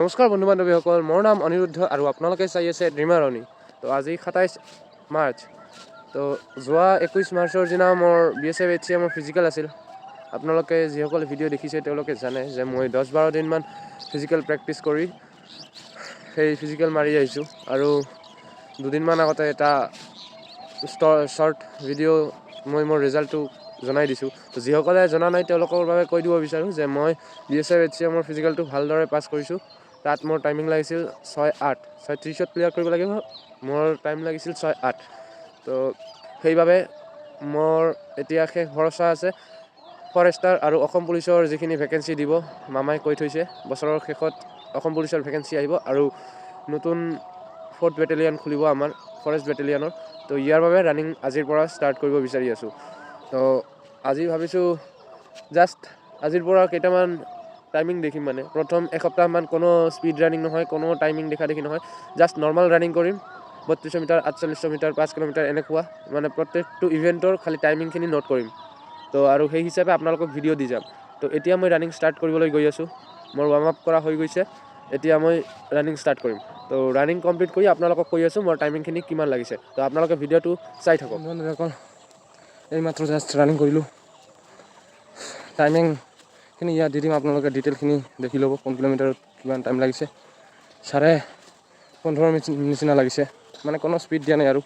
নমস্কাৰ বন্ধু বান্ধৱীসকল, মোৰ নাম অনিৰুদ্ধ আৰু আপোনালোকে চাই আছে ড্ৰিমাৰ অনি। তো আজি 27 মাৰ্চ। তো যোৱা 21 মাৰ্চৰ দিনা মোৰ BSF HCM ফিজিকেল আছিল। আপোনালোকে যিসকলে ভিডিঅ' দেখিছে তেওঁলোকে জানে যে মই 10-12 দিনমান ফিজিকেল প্ৰেক্টিছ কৰি সেই ফিজিকেল মাৰি আহিছোঁ। আৰু দুদিনমান আগতে এটা শ্বৰ্ট ভিডিঅ' মই মোৰ ৰিজাল্টটো জনাই দিছোঁ। তো যিসকলে জনা নাই তেওঁলোকৰ বাবে কৈ দিব বিচাৰোঁ যে মই BSF HCM ফিজিকেলটো ভালদৰে পাছ কৰিছোঁ। তাত মোৰ টাইমিং লাগিছিল 6:08, 6:30ত ক্লিয়াৰ কৰিব লাগিব। মোৰ টাইম লাগিছিল 6:08। তো সেইবাবে মোৰ এতিয়া শেষ ভৰসা আছে ফৰেষ্টাৰ আৰু অসম পুলিচৰ যিখিনি ভেকেঞ্চি দিব মামাই কৈ থৈছে। বছৰৰ শেষত অসম পুলিচৰ ভেকেঞ্চি আহিব আৰু নতুন 4th বেটেলিয়ন খুলিব আমাৰ ফৰেষ্ট বেটেলিয়নৰ। তো ইয়াৰ বাবে ৰানিং আজিৰ পৰা ষ্টাৰ্ট কৰিব বিচাৰি আছোঁ। তো আজি ভাবিছোঁ জাষ্ট আজিৰ পৰা কেইটামান টাইমিং দেখিম, মানে প্ৰথম এসপ্তাহমান কোনো স্পীড ৰানিং নহয়, কোনো টাইমিং দেখা দেখি নহয়, জাষ্ট নৰ্মেল ৰানিং কৰিম। 3200 মিটাৰ, 4800 মিটাৰ, 5 কিলোমিটাৰ এনেকুৱা, মানে প্ৰত্যেকটো ইভেণ্টৰ খালি টাইমিংখিনি নোট কৰিম। তো আৰু সেই হিচাপে আপোনালোকক ভিডিঅ' দি যাম। তো এতিয়া মই ৰানিং ষ্টাৰ্ট কৰিবলৈ গৈ আছোঁ। মোৰ ৱাৰ্ম আপ কৰা হৈ গৈছে, এতিয়া মই ৰানিং ষ্টাৰ্ট কৰিম। তো ৰানিং কমপ্লিট কৰি আপোনালোকক কৈ আছোঁ মোৰ টাইমিংখিনি কিমান লাগিছে। তো আপোনালোকে ভিডিঅ'টো চাই থাকক। এইমাত্ৰ জাষ্ট ৰানিং কৰিলোঁ। টাইমিংখিনি ইয়াত দি দিম, আপোনালোকে ডিটেইলখিনি দেখি ল'ব। 5 কিলোমিটাৰত কিমান টাইম লাগিছে, 15.5 নিচিনা লাগিছে। মানে কোনো স্পীড দিয়া নাই আৰু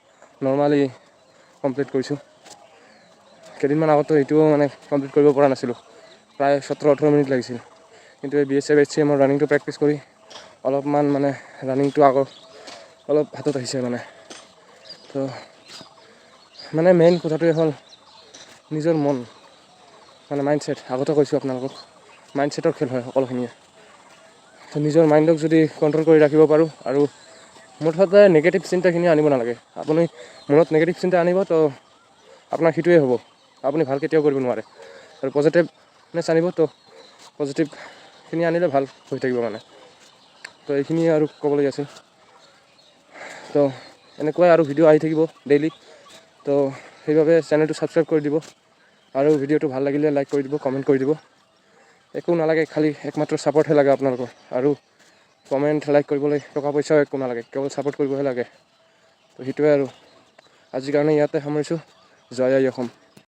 নৰ্মেলি কমপ্লিট কৰিছোঁ। কেইদিনমান আগতো এইটোও মানে কমপ্লিট কৰিব পৰা নাছিলোঁ, প্ৰায় 17-18 মিনিট লাগিছিল। কিন্তু এই BSF HCM ৰানিংটো প্ৰেক্টিছ কৰি অলপমান মানে ৰানিংটো আগৰ অলপ হাতত আহিছে মানে। তো মানে মেইন কথাটোৱে হ'ল নিজৰ মন, মানে মাইণ্ডছেট। আগতে কৈছোঁ আপোনালোকক, মাইণ্ডছেটৰ খেল হয় সকলোখিনিয়ে। তো নিজৰ মাইণ্ডক যদি কণ্ট্ৰল কৰি ৰাখিব পাৰোঁ, আৰু মুঠতে নিগেটিভ চিন্তাখিনি আনিব নালাগে। আপুনি মনত নিগেটিভ চিন্তা আনিব তো আপোনাৰ সেইটোৱে হ'ব, আপুনি ভাল কেতিয়াও কৰিব নোৱাৰে। আৰু পজিটিভনেছ আনিব তো পজিটিভখিনি আনিলে ভাল হৈ থাকিব মানে। তো এইখিনিয়ে আৰু ক'বলৈ আছিল। তো এনেকুৱাই আৰু ভিডিঅ' আহি থাকিব ডেইলি। তো সেইবাবে চেনেলটো ছাবস্ক্ৰাইব কৰি দিব, আৰু ভিডিঅ'টো ভাল লাগিলে লাইক কৰি দিব, কমেণ্ট কৰি দিব। একো নালাগে, খালি একমাত্ৰ ছাপৰ্টহে লাগে আপোনালোকৰ। আৰু কমেণ্ট লাইক কৰিবলৈ টকা পইচাও একো নালাগে, কেৱল ছাপৰ্ট কৰিবহে লাগে। তো সেইটোৱে আৰু আজিৰ কাৰণে ইয়াতে সামৰিছোঁ। জয় আই অসম।